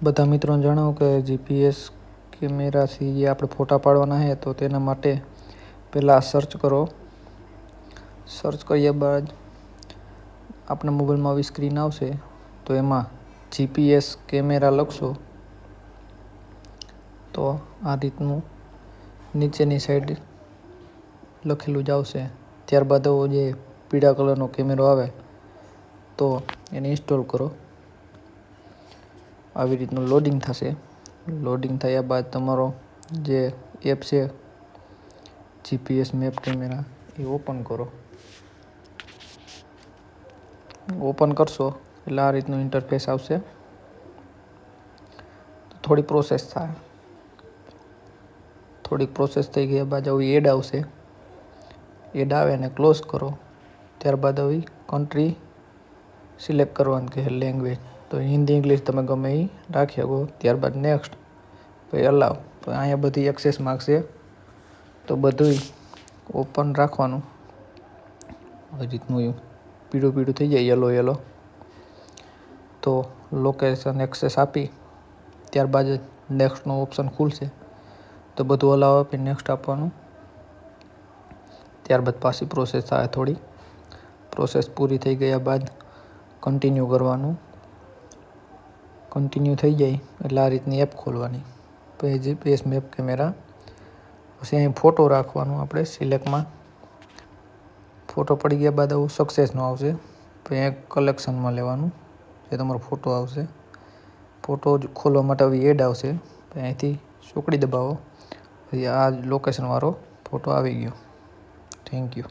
બધા મિત્રોને જણાવો કે જીપીએસ કેમેરાથી જે આપણે ફોટા પાડવાના છે તો તેના માટે પહેલાં સર્ચ કરો. સર્ચ કર્યા બાદ આપણા મોબાઈલમાં આવી સ્ક્રીન આવશે તો એમાં જીપીએસ કેમેરા લખશો તો આ રીતનું નીચેની સાઈડ લખેલું જ આવશે. ત્યારબાદ જે પીળા કલરનો કેમેરો આવે તો એને ઇન્સ્ટોલ કરો. આવી રીતનું લોડિંગ થશે. લોડિંગ થયા બાદ તમારો જે એપ છે જીપીએસ મેપ કેમેરા એ ઓપન કરો. ઓપન કરશો એટલે આ રીતનું ઇન્ટરફેસ આવશે. થોડી પ્રોસેસ થાય. થોડીક પ્રોસેસ થઈ ગયા બાદ આવી એડ આવશે. એડ આવે એને ક્લોઝ કરો. ત્યારબાદ આવી કન્ટ્રી સિલેક્ટ કરવાનું કે લેંગ્વેજ તો હિન્દી ઇંગ્લિશ તમે ગમે એ રાખી શકો. ત્યારબાદ નેક્સ્ટ પછી અલાવ. તો અહીંયા બધી એક્સેસ માગશે તો બધું ઓપન રાખવાનું. આવી રીતનું પીળું થઈ જાય યલો તો લોકેશન એક્સેસ આપી ત્યારબાદ નેક્સ્ટનો ઓપ્શન ખુલશે તો બધું અલાવ આપી નેક્સ્ટ આપવાનું. ત્યારબાદ પાછી પ્રોસેસ થાય. થોડી પ્રોસેસ પૂરી થઈ ગયા બાદ કન્ટિન્યુ કરવાનું. કન્ટિન્યુ થઈ જાય એટલે આ રીતની એપ ખોલવાની. પછી જીપીએસ મેપ કેમેરા પછી અહીં ફોટો રાખવાનો આપણે સિલેક્ટમાં. ફોટો પડી ગયા બાદ આવું સક્સેસનું આવશે. પછી એક કલેક્શનમાં લેવાનું જે તમારો ફોટો આવશે. ફોટો ખોલવા માટે આવી એડ આવશે. અહીંથી ચોકડી દબાવો પછી આ લોકેશનવાળો ફોટો આવી ગયો. Thank you.